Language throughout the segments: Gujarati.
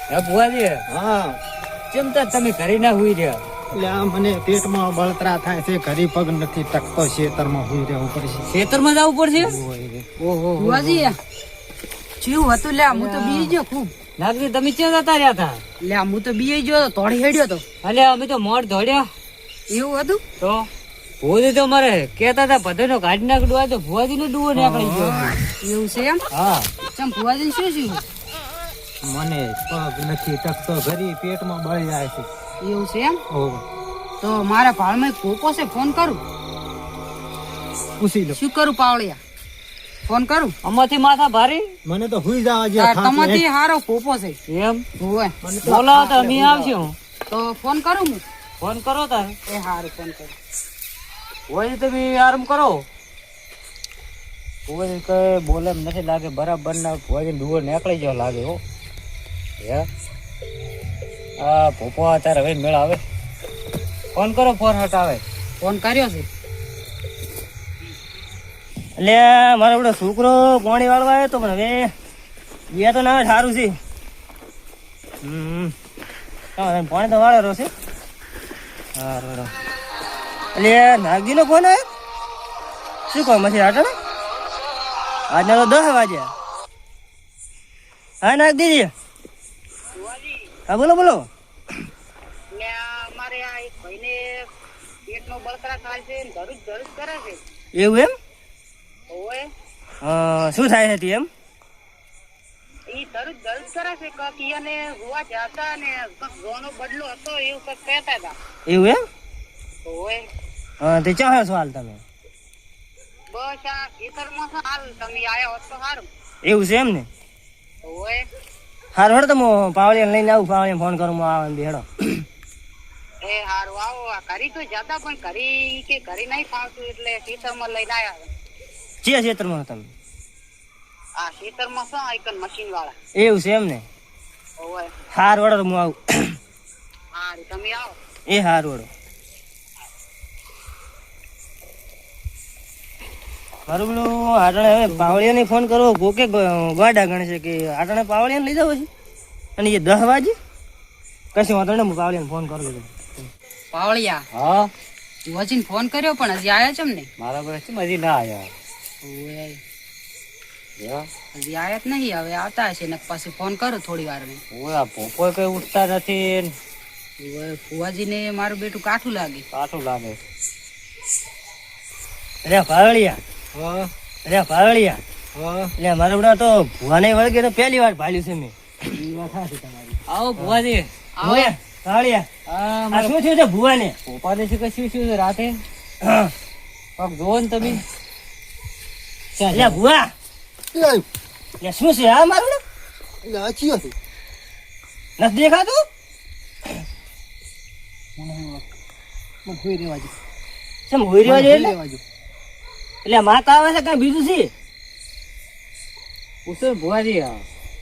હે ભુવાજી, હા ચિંતા તમે કરી ના હુઈ રહ્યા. એટલે આ મને પેટમાં બળતરા થાય છે, ઘરી પગ નથી ટકતો, ખેતરમાં હુઈ રહેવું પડશે. ખેતરમાં જવું પડશે. ઓહો ભુવાજી ચીવું હતું લે, હું તો બી ગયો ખૂબ. નાગજી તમે ક્યાં જતા રહ્યા હતા? લે હું તો બી ગયો તોડી હેડ્યો તો. અલે અમે તો મોડ દોડ્યા. એવું હતું તો ભુવાજી તો મારે કેતા હતા પધેનો કાઢી નાખડું, તો ભુવાજી નો ડુવો નીકળી ગયો. એવું છે એમ? હા ચમ ભુવાજી શું શું મને પગ નથી ટકતો, ઘરી પેટમાં બળી જાય છે. એવું છે એમ? ઓહો તો મારા ભાળમાં એક પોપો છે, ફોન કરું? પૂછી લો. શું કરું પાવળિયા, ફોન કરું? અમાથી માથા ભારી. મને તો હુઈ જવા દે. તમારી હારો પોપો છે એમ હોય બોલાવો તો અમે આવશું. તો ફોન કરું હું? ફોન કરો તાર. એ હારું ફોન કરું. હોય તમે આરામ કરો. ભુવાજી કઈ બોલે એમ નથી લાગે, બરાબર ના ભુવાજી ડુવો નીકળી ગયો લાગે. હો હે આ ભોપો અત્યારે હવે મેળ આવે. ફોન કરો, ફોન હટાવે. ફોન કર્યો છે. એટલે મારો બધો છોકરો પાણી વાળવા આવ્યો તો, પણ હવે ગયા તો ના સારું છે. પાણી તો વાળેલો છે. એટલે નાગજી નો ફોન આવ્યો. શું કહો પછી આટલે આજના તો 10 વાગ્યા. હા નાગજી, હા બોલો બોલો. અમારે આ એક ભાઈને પેટમાં બળતરા થાય છે, ધરુજ ધરુજ કરે છે. એવું એમ? ઓય શું થાય છે તે એમ? ઈ ધરુજ ધરુજ કરે છે, કાકી અને હોવા જાતા ને ગોનો બદલો હતો એવું કઈક કહેતા હતા. એવું એમ? ઓય તે ચાહો છો હાલ તમે? બસ આ ખેતરમાં છે હાલ, તમે આયા હોત તો સારું. એવું છે એમ ને? ઓય હારું હેડો, તો હું પાવળિયાને લઈને આવું. પાવળિયાને ફોન કરું, આવે બેડો. એ હારું આવો. આ ઘરી તો જતા પણ ઘરી કે ઘરી નહીં ફાવતું એટલે ખેતરમાં લઈને આયા. જે ક્ષેત્રમાં તમે? આ ખેતરમાં છે આઈકન મશીન વાળા. એવું છે એમ ને? ઓય હારું હેડો, તો હું આવું. હારું તમે આવો. એ હારું હેડો. મારું પેલું આટણે હવે પાવળિયાને ફોન કરવો, કોકે ગોડા ગણે છે કે આટણે પાવળિયાને લઈ જાવ છે. અને એ 10 વાગે કશું વાંધો નહીં, હું પાવળિયાને ફોન કરું છું. પાવળિયા હા વજીને ફોન કર્યો પણ હજી આયા છે ને? મારા પર હજી ના આવ્યા. ઓય હજી આયા જ નહીં, હવે આવતા હશે ને પાછું ફોન કરું થોડી વાર ને. ઓલા પોપો કઈ ઉઠતા નથી. ફુવાજી ને મારું બેટું કાઠું લાગે. કાઠું લાગે. અરે પાવળિયા, અરે પાવળિયા, એટલે મારા બધા તો ભુવાને વળગે તો પહેલી વાર ભાળ્યું છે મેં. આવો ભુવાજી. આવો પાવળિયા. આ શું થયું છે ભુવાને? પોપાને શું કશું શું છે રાતે? પગ જોવો ને તમે. એટલે ભુવા એટલે શું છે આ મારું ને? નથી દેખાતું? હુઈ રહેવા દે. કેમ હોઈ રહ્યો છે? એટલે માતા આવે છે કઈ બીજું છે? પૂછો ભુવાજી.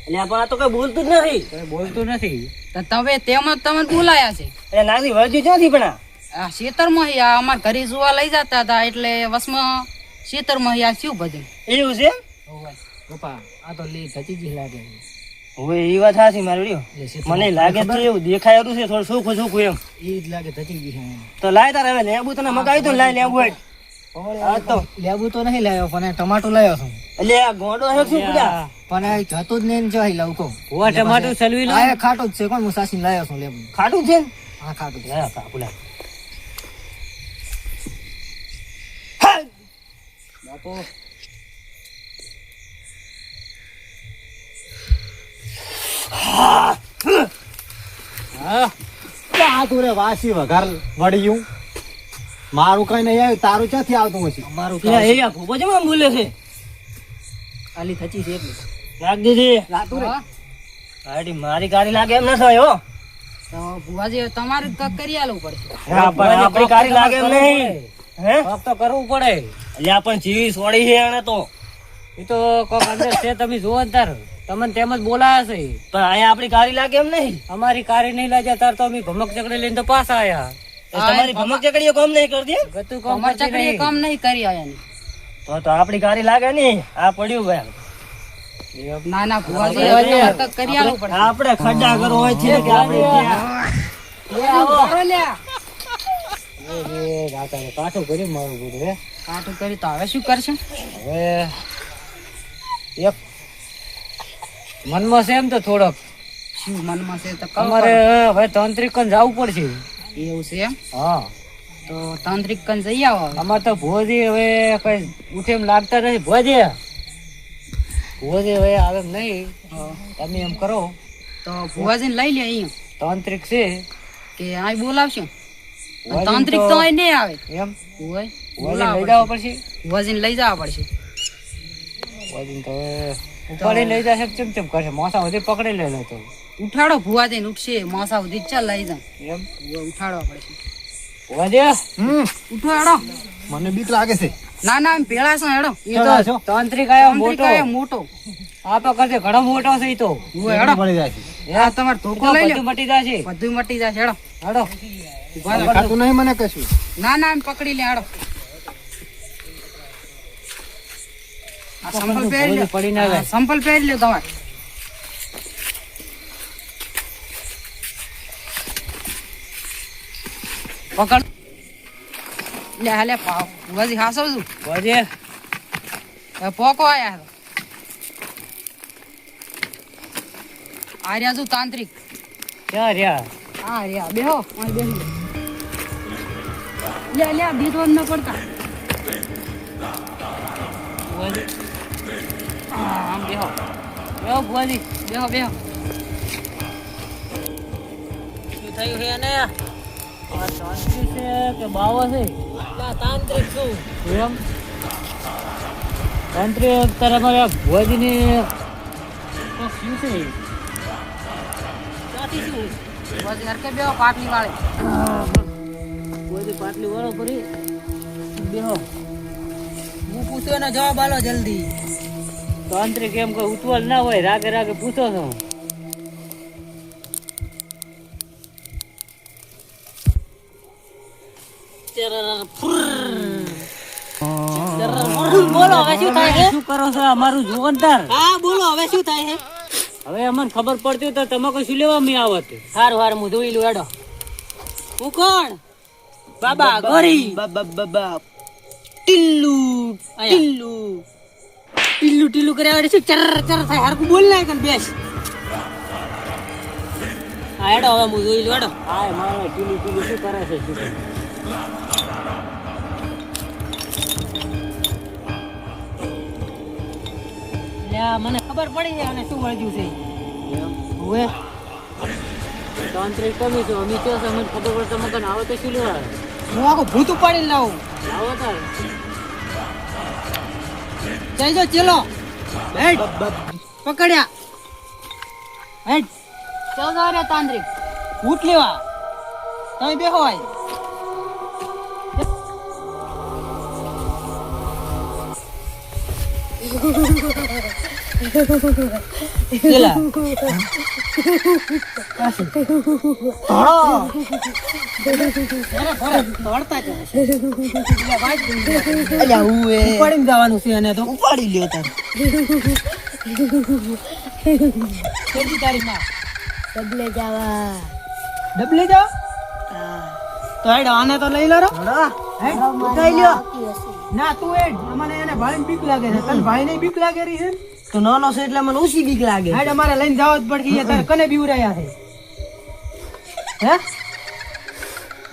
એટલે પણ આ તો કઈ બોલતું જ નથી. કઈ બોલતું નથી. તો તમે તેમાં તમને બોલાયા છે. એટલે નાગરી વળજુ ક્યાંથી પણ આ ખેતરમાં આ અમાર ઘરે જોવા લઈ જતા હતા એટલે વસમાં ખેતરમાં આ શું ભજન. એવું છે? પપ્પા આ તો લી ધચી લાગે. હવે એ વાત સાચી મારી. મને લાગે તો એવું દેખાય છે થોડું સુખું સુખું એમ. એ જ લાગે ધચી ગઈ છે. તો લાય તારે હવે લેબુ તને મગાવી દઉં. લાય લેબુ. હા તો લેબુ તો નહીં લાવ્યો પણ ટમાટો લાવ્યો છું. એટલે આ ગોંડો છે શું પૂજા? પણ જતું જ નહીં જોઈ લઉં કહું. હોવા ટમાટું સલવી લો. આ ખાટું જ છે કોણ, હું સાસી લાવ્યો છું લેબુ. ખાટું છે ને? હા ખાટું છે. હા કાપુલા. બાપો તું રે વાસી વઘાર વળ્યું. મારું કઈ નહીં આવ્યું, તારું ક્યાંથી આવતું હશે? મારું એરિયા ભૂપો છે એમ બોલે છે. ખાલી થચી છે એટલે નાગ દીદી લાતું રે. ગાડી મારી ગાડી લાગે એમ ન થાય હો. તો ભુવાજી તમારે કક કરી આલવું પડશે. હા પણ આપણી ગાડી લાગે એમ નહીં. હે તો કરવું પડે. એટલે આપણ જીવી છોડી છે એને તો. એ તો કોક અંદર છે, તમે જુઓ ને તાર તમને તેમ જ બોલાયા છે. પણ અહીંયા આપણી ગાડી લાગે એમ નહીં. અમારી ગાડી નહીં લાગ્યા તાર તો અમે ભમક ચકડી લઈને તો પાછા આયા. તમારી ભમક ચકડીઓ કામ નહીં કરતી? ગતું કામ ચકડી કામ નહીં કરી આયા ને. તો આપણી ગાડી લાગે નહીં. આ પડ્યું ભાઈ ના ના ભુવાજી હવે તમારે તો કરી આલવું પડશે. આપણે ખड्डा કરવો હોય છે કે આપણે ત્યાં કરો લ્યા. કાઠું કર્યું મારું બધું હે. કાટું કરી તો હવે શું કરશે? હવે એક મનમાં છે એમ તો થોડોક શું મનમાં છે તો કહો. અમારે હવે તાંત્રિક કન જવું પડશે. એવું છે એમ? હા તો તાંત્રિક કન જઈ આવો. અમારે તો ભોજી હવે કઈ ઉઠે એમ લાગતા નથી. ભોજી હવે આવે એમ નહીં. તમે એમ કરો તો ભુવાજીને લઈ લે અહીંયા તાંત્રિક છે કે આ બોલાવશે. અને તાંત્રિક તો અહીં નહીં આવે. એમ હોય ભોજી લઈ જવા પડશે. ભુવાજીને લઈ જવા પડશે. ભોજી તો હવે ઉપાડી લઈ જશે ચમ ચમ કરશે. મોસા સુધી પકડી લેલો તો ઉઠાડો ભુવાજીને ઉઠશે મોસા સુધી ચાલ લઈ જા. એમ ઉઠાડવા પડશે. ભોજી ઉઠાડો. મને બીક લાગે છે. ના ના પેલા છો હેડો. એ તો તાંત્રિક આયો તાંત્રિક મોટો. આયો મોટો. આ તો કરશે ઘણો મોટો છે ઈ તો. હોય હેડો. મળી જાય છે. આ તમારે ધોકો લઈ લો. બધું મટી જશે. બધું મટી જશે હેડો. હાડો ખાતું નહીં મને કશું. ના ના એમ પકડી લે હેડો. આ સંપલ પહેરી લ્યો. પડી ના જાય. સંપલ પહેરી લ્યો તમારે. પકડ લે હાલે પાવ વજી હાસવ છું. ભોજી હવે પોકો આયા છે. આ રહ્યા છું તાંત્રિક. ક્યાં રહ્યા? આ રહ્યા બેહો અહીં બેહી લે લે બીજો ન પડતા. હા આમ બેહો બેહો ભુવાજી બેહો બેહો. શું થયું છે ને આ તાંત્રિક છે કે બાવો છે? તાંત્રિક શું એમ તાંત્રિક તારા મારા ભોજીની શું છે ક્યાંથી શું ભુવાજી હરકે બેહો પાટલી વાળે. કોઈ પાટલી વાળો કરી બેહો. હું પૂછું એનો જવાબ આલો જલ્દી. તાંત્રિક એમ કોઈ ઉતવલ ના હોય. રાગે રાગે પૂછો છો. બોલો હવે શું થાય છે? શું કરો છો અમારું જોરદાર? હા બોલો હવે શું થાય છે? હવે અમને ખબર પડતી તો તમે કોઈ શું લેવા મેં આવત. હારું હારું હું જોઈ લઉં હેડો. હું કોણ? બાબા ગોરી. બાબા ટીલ્લુ ટીલ્લુ ટીલ્લુ ટીલ્લુ કર્યા વળી શું ચર ચર થાય? હરકું બોલ નાય કન બેસ. હા હેડો હવે હું જોઈ લઉં હેડો. હા મારે ટીલું ટીલું શું કરે છે શું કરે? લ્યા મને ખબર પડી છે અને શું વળગ્યું છે. હવે તાંત્રિક તમે છો અમે છો અમને ખબર પડે તમે કન આવો તો શું લેવા હું આખું ભૂત ઉપાડી લાવું. આવો તાર જઈ જો ચેલો હેડ પકડ્યા. હેડ ચાલ જાવ રે તાંત્રિક ભૂત લેવા. તમે બેહો આય. પેલા ઉપાડીને જવાનું છે અને તો ઉપાડી લ્યો તાર. કેટલી તારીખમાં ડબલે જાવ? તો હેડ આને તો લઈ લો રો. હેડ ઉતાઈ લ્યો. ના તું હેડ મને એને ભાઈને બીક લાગે છે. તને ભાઈને બીક લાગે રહી છે? તો નાનો છે એટલે મને ઓછી બીક લાગે. હેડ અમારે લઈને જવા જ પડશે. તારે કને બીવરાયા છે? હે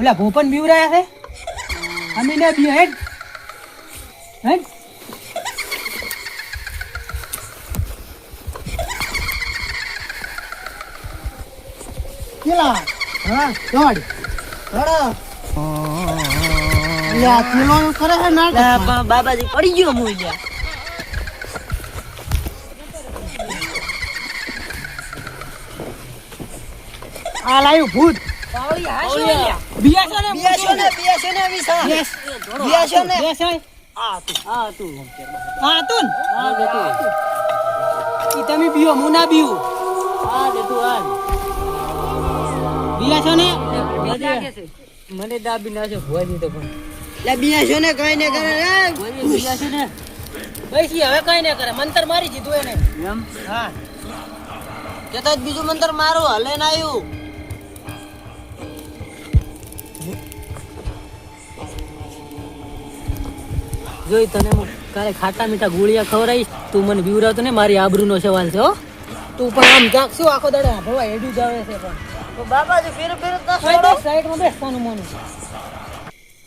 ઓલા ભોપન બીવરાયા છે? અમે ને બી હેડ હેડ કેલા હા દોડ બાબાજી પડી ગયો હું આ લાયું ભૂત તમે બીઓ હું ના બીવું. બિયા છો ને મને દાબી નાખ્યો ભોજી તો પણ બિયા છો ને કઈ ને કરે ભોજી બિયા છે ને પછી હવે કઈ નહીં કરે મંતર મારી દીધું એને એમ હા કેતા બીજું મંતર મારું હલે ના આવ્યું. જોઈ તને હું કાલે ખાટા મીઠા ગોળિયા ખવડાવીશ તું મને બીવરાવતો ને મારી આબરૂનો સવાલ છે હો તું પણ આમ જાગ શું આખો દાડો ભવા હેડું જ આવે છે પણ બાબાજી ફેર ફેર સાઈડમાં બેસવાનું મોનું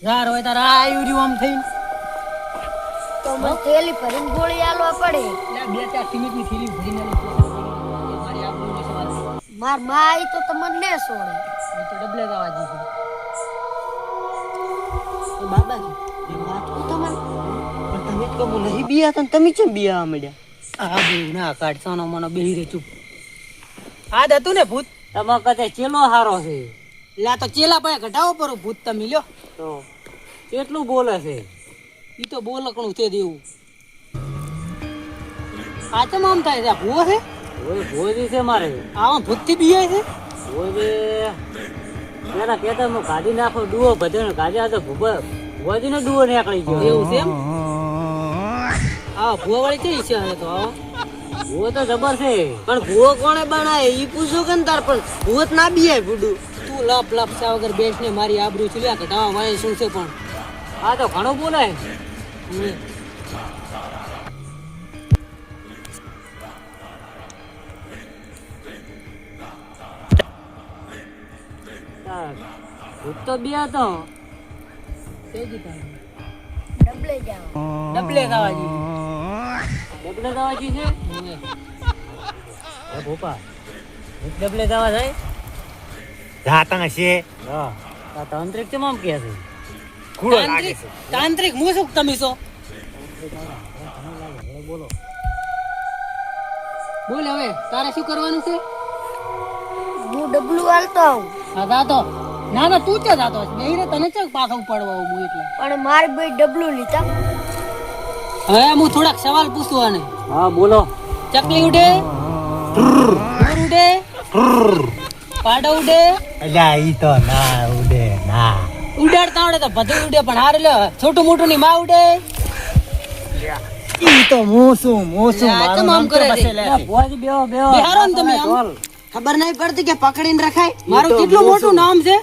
યાર હોય તારા આયુ રહ્યું આમ થઈને તો મને થેલી ભરીને ગોળી આલવા પડે. એટલે બે ચાર સિમેન્ટની થેલી ભરીને આલી છે. એ મારી આબરૂનો સવાલ છે. માર માં આવી તો તમને ને છોડે. એ તો ડબલે દાવાજી છે બાબાજી એ વાત તો તમારે પણ તમે તો કહું નહીં બિયા તો તમે કેમ બિયા મળ્યા? આ બહુ ના કાઢ સોનો મોનો બેહી રે ચૂપ આ હતું ને ભૂત તમારા કદાચ ચેલો હારો છે એટલે આ તો ચેલા પાસે ઘટાવો પર ભૂત તમે લ્યો તો કેટલું બોલે છે? ઈ તો બોલકણું તે દેવું આ ચમ આમ થાય છે આ ભૂવો છે ઓય ભોજી છે મારે. આમાં ભૂત થી બીયાય છે ભોજી પેલા કેતા હું કાઢી નાખો ડુઓ બધે કાઢી આ તો ભોજી નો ડુઓ નીકળી ગયો. એવું છે એમ આ ભૂવા વાળી કેવી છે હવે તો આવો ભૂવો તો જબર છે પણ ભૂવો કોણે બનાવે ઈ પૂછો કે તાર પણ ભૂવો જ ના બીએ ભૂડું. તું લપ લપ સા વગર બેસ ને મારી આબરૂ ચલ્યા ઘટાવા વાળે શું છે પણ આ તો ઘણું બોલાય. ભૂત તો બિયા તો ડબલે જાવ. ડબલે દાવાજી ડબલે દાવાજી છે. એ ભોપા ડબલે દાવા જાય જાતા છે હા આ તાંત્રિક કેમ આમ કે છે? કુડો લાગે તાંત્રિક છે. તાંત્રિક હું શું તમે છો બોલો બોલ હવે તારે શું કરવાનું છે હું ડબલું હાલતો આવું હા જાતો ના ના તું ક્યાં જાતો નહીં રે તને ક્યાં પાછો ઉપાડવા આવું એટલે પણ મારી ભાઈ ડબલું લીધા. હવે હું થોડાક સવાલ પૂછું આને હા બોલો. ચકલી ઉડે મોર ઉડે પાડો ઉડે અલ્યા ઈ તો ના ઉડે ના. ઉડાડતા આવડે તો બધું ઉડે પણ હારે લે છોટું મોટું ની માં ઉડે ઈ તો મોસું લે, આ મારું કેમ આમ નામ તો કરે છે? બસેલા છે. ભોજી બેહો બેહો. બિહારો ને તમે આમ. ઢોલ. ખબર નહીં પડતી કે પકડીને રખાય. મારું ઈ તો કેટલું મોટું મોસું. નામ છે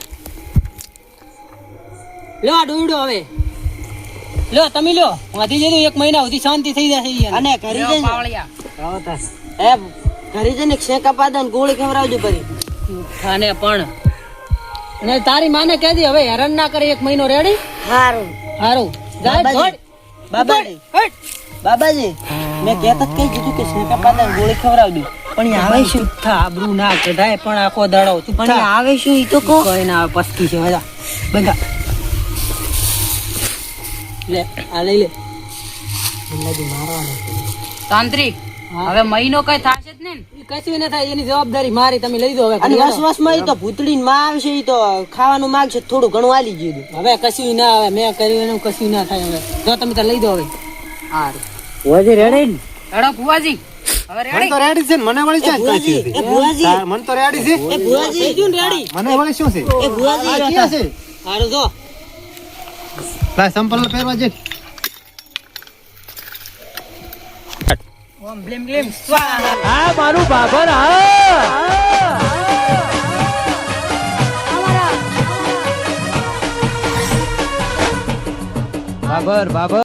લ્યો આ ડોયડો હવે લ્યો તમે લ્યો વાંધી જજો 1 મહિના સુધી શાંતિ થઈ જશે ઈ અને ઘરે જઈને આવો તાર. એ ઘરે જઈને શેકા પાદન ગોળી ખવડાવજો પરી. ખાને પણ અને તારી માને કહેજે હવે હેરાન ના કરે 1 મહિનો રેડી હારું. હારું જાય બાબાજી. દોડ. બાબાજી. હટ. બાબાજી મેં કહેતા જ કઈ કીધું કે શેકા પાદન ગોળી ખવડાવજો પણ આવે શું? થા આબરૂ ના કઢાય પણ આખો દાડો તું પણ આવે શું ઈ તો કહો. કોઈ ના આવે પસ્કી છે બધા બંધા લે આ લઈ લે તાંત્રિક હવે મહિનો કઈ થશે જ નહીં ને? ઈ કશું ના થાય એની જવાબદારી મારી તમે લઈ દો હવે અને ઘડી વસવાસમાં ઈ તો ભૂતડી માં આવશે ઈ તો ખાવાનું માંગશે થોડું ઘણું આલી ગયું. હવે કશું ના આવે મેં કર્યું એનું કશું ના થાય હવે જો તમે તાર લઈ દો હવે હારું ભોજી રેડી ને? હેડો ફુવાજી હવે મને રેડી તો રેડી છે ને મને વળી ક્યાં ભુવાજી, કાચી એ હતી? ભુવાજી. તાર મને તો રેડી છે. એ ભુવાજી રેડી મને વળી શું છે? એ ભુવાજી આ ક્યાં છે? હારું જો લાય સંપલ પહેરવા જે. ઓમ બ્લેમ બ્લેમ સ્વાહા આ મારું બાબર બાબર બાબર